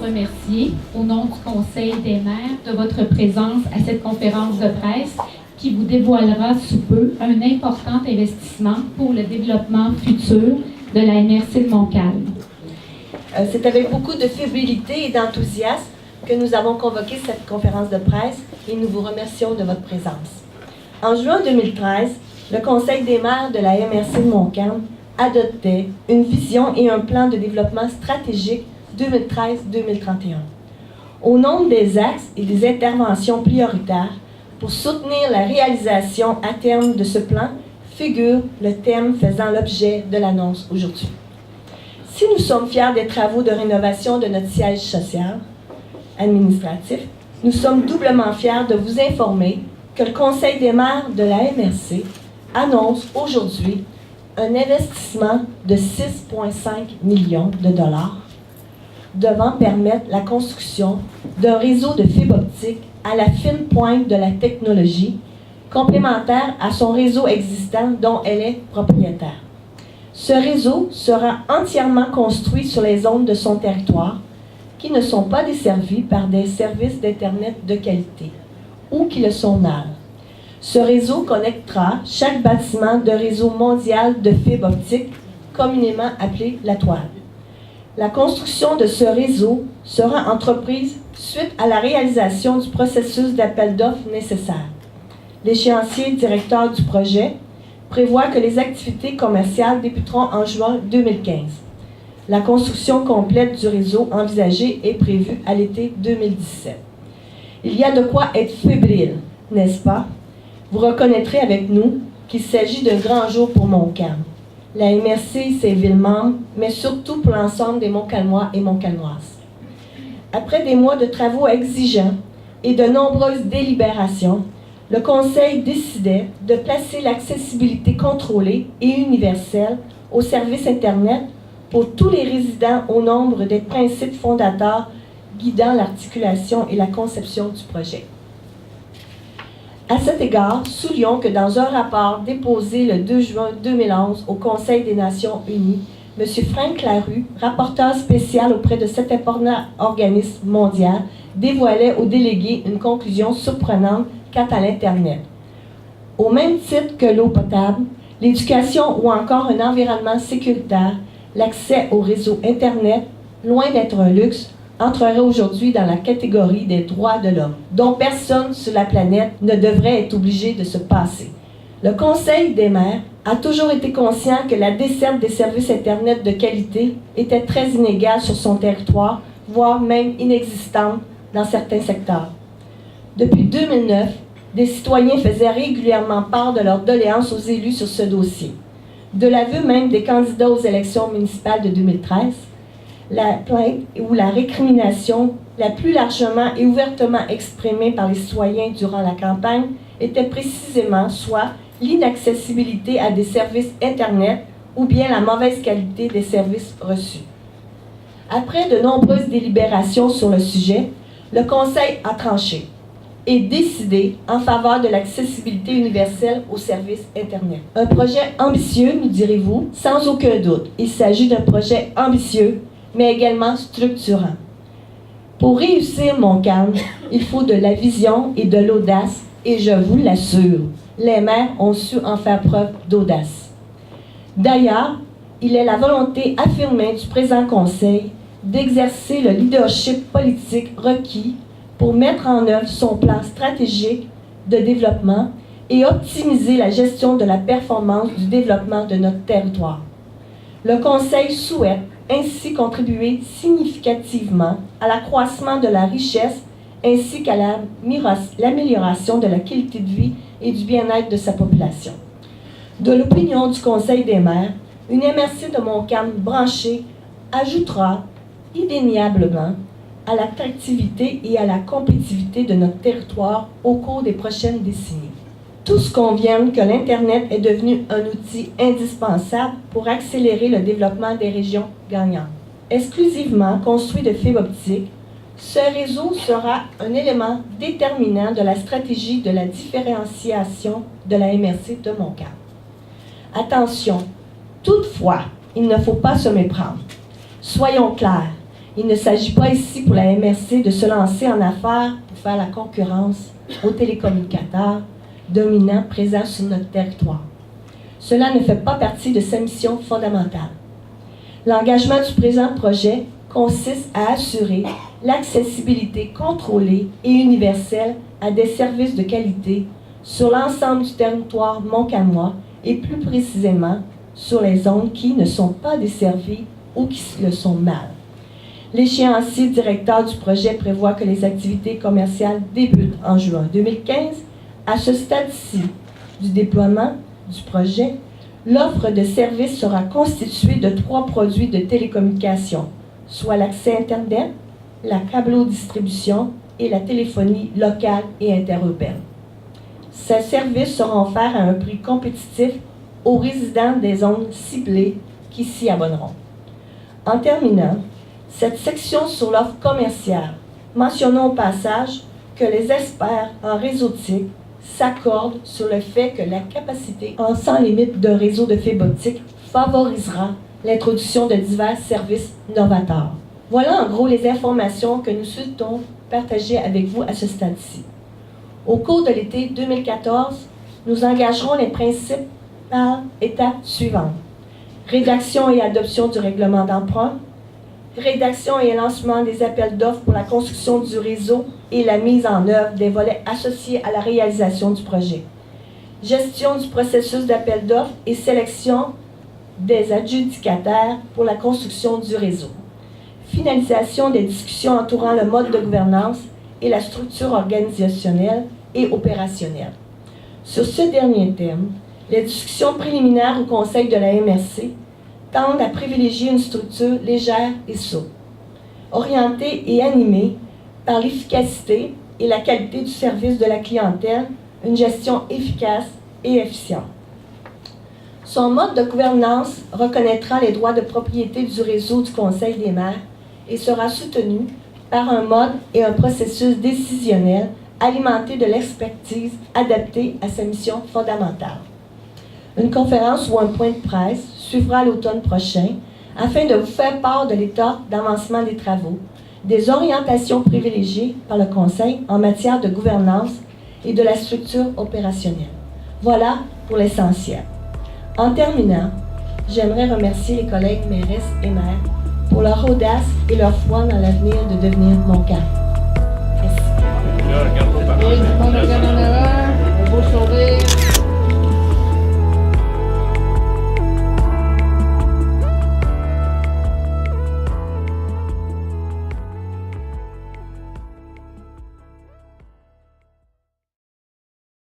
remercier, au nom du Conseil des maires, de votre présence à cette conférence de presse qui vous dévoilera sous peu un important investissement pour le développement futur de la MRC de Montcalm. C'est avec beaucoup de fébrilité et d'enthousiasme que nous avons convoqué cette conférence de presse et nous vous remercions de votre présence. En juin 2013, le Conseil des maires de la MRC de Montcalm adoptait une vision et un plan de développement stratégique 2013-2031. Au nombre des axes et des interventions prioritaires pour soutenir la réalisation à terme de ce plan figure le thème faisant l'objet de l'annonce aujourd'hui. Si nous sommes fiers des travaux de rénovation de notre siège social administratif, nous sommes doublement fiers de vous informer que le Conseil des maires de la MRC annonce aujourd'hui un investissement de 6,5 millions de dollars devant permettre la construction d'un réseau de fibre optique à la fine pointe de la technologie, complémentaire à son réseau existant dont elle est propriétaire. Ce réseau sera entièrement construit sur les zones de son territoire qui ne sont pas desservies par des services d'Internet de qualité ou qui le sont mal. Ce réseau connectera chaque bâtiment de réseau mondial de fibre optique, communément appelé la toile. La construction de ce réseau sera entreprise suite à la réalisation du processus d'appel d'offres nécessaire. L'échéancier directeur du projet prévoit que les activités commerciales débuteront en juin 2015. La construction complète du réseau envisagé est prévue à l'été 2017. Il y a de quoi être fébrile, n'est-ce pas? Vous reconnaîtrez avec nous qu'il s'agit d'un grand jour pour Montcalm. La MRC, ses villes membres, mais surtout pour l'ensemble des Montcalmois et Montcalmoises. Après des mois de travaux exigeants et de nombreuses délibérations, le Conseil décidait de placer l'accessibilité contrôlée et universelle au service Internet pour tous les résidents au nombre des principes fondateurs guidant l'articulation et la conception du projet. À cet égard, soulignons que dans un rapport déposé le 2 juin 2011 au Conseil des Nations Unies, M. Frank Larue, rapporteur spécial auprès de cet important organisme mondial, dévoilait aux délégués une conclusion surprenante quant à l'Internet. Au même titre que l'eau potable, l'éducation ou encore un environnement sécuritaire, l'accès au réseau Internet, loin d'être un luxe, entrerait aujourd'hui dans la catégorie des droits de l'homme, dont personne sur la planète ne devrait être obligé de se passer. Le Conseil des maires a toujours été conscient que la desserte des services Internet de qualité était très inégale sur son territoire, voire même inexistante dans certains secteurs. Depuis 2009, des citoyens faisaient régulièrement part de leurs doléances aux élus sur ce dossier. De l'aveu même des candidats aux élections municipales de 2013, la plainte ou la récrimination la plus largement et ouvertement exprimée par les citoyens durant la campagne était précisément soit l'inaccessibilité à des services Internet ou bien la mauvaise qualité des services reçus. Après de nombreuses délibérations sur le sujet, le Conseil a tranché et décidé en faveur de l'accessibilité universelle aux services Internet. Un projet ambitieux, nous direz-vous, sans aucun doute. Il s'agit d'un projet ambitieux, mais également structurant. Pour réussir Montcalm, il faut de la vision et de l'audace, et je vous l'assure, les maires ont su en faire preuve d'audace. D'ailleurs, il est la volonté affirmée du présent Conseil d'exercer le leadership politique requis pour mettre en œuvre son plan stratégique de développement et optimiser la gestion de la performance du développement de notre territoire. Le Conseil souhaite ainsi contribuer significativement à l'accroissement de la richesse ainsi qu'à l'amélioration de la qualité de vie et du bien-être de sa population. De l'opinion du Conseil des maires, une MRC de Montcalm branchée ajoutera indéniablement à l'attractivité et à la compétitivité de notre territoire au cours des prochaines décennies. Tous conviennent que l'Internet est devenu un outil indispensable pour accélérer le développement des régions gagnantes. Exclusivement construit de fibres optiques, ce réseau sera un élément déterminant de la stratégie de la différenciation de la MRC de Montcalm. Attention, toutefois, il ne faut pas se méprendre. Soyons clairs, Il ne s'agit pas ici pour la MRC de se lancer en affaires pour faire la concurrence aux télécommunicateurs dominants présents sur notre territoire. Cela ne fait pas partie de sa mission fondamentale. L'engagement du présent projet consiste à assurer l'accessibilité contrôlée et universelle à des services de qualité sur l'ensemble du territoire montcamois et plus précisément sur les zones qui ne sont pas desservies ou qui le sont mal. L'échéancier directeur du projet prévoit que les activités commerciales débutent en juin 2015. À ce stade-ci du déploiement du projet, l'offre de services sera constituée de 3 produits de télécommunications, soit l'accès Internet, la câblodistribution et la téléphonie locale et interurbaine. Ces services seront offerts à un prix compétitif aux résidents des zones ciblées qui s'y abonneront. En terminant, cette section sur l'offre commerciale, mentionnons au passage que les experts en réseautique s'accordent sur le fait que la capacité en sans limite d'un réseau de fibre optique favorisera l'introduction de divers services novateurs. Voilà en gros les informations que nous souhaitons partager avec vous à ce stade-ci. Au cours de l'été 2014, nous engagerons les principes par étapes suivantes. Rédaction et adoption du règlement d'emprunt, rédaction et lancement des appels d'offres pour la construction du réseau et la mise en œuvre des volets associés à la réalisation du projet, gestion du processus d'appel d'offres et sélection des adjudicataires pour la construction du réseau, finalisation des discussions entourant le mode de gouvernance et la structure organisationnelle et opérationnelle. Sur ce dernier thème, les discussions préliminaires au Conseil de la MRC tendent à privilégier une structure légère et souple, orientée et animée par l'efficacité et la qualité du service de la clientèle, une gestion efficace et efficiente. Son mode de gouvernance reconnaîtra les droits de propriété du réseau du Conseil des maires et sera soutenu par un mode et un processus décisionnel alimenté de l'expertise adaptée à sa mission fondamentale. Une conférence ou un point de presse suivra l'automne prochain afin de vous faire part de l'état d'avancement des travaux, des orientations privilégiées par le Conseil en matière de gouvernance et de la structure opérationnelle. Voilà pour l'essentiel. En terminant, j'aimerais remercier les collègues mairesses et maires pour leur audace et leur foi dans l'avenir de devenir Montcalm. Merci. Là, regarde-toi par là. Et on regarde en avant, un beau sourire.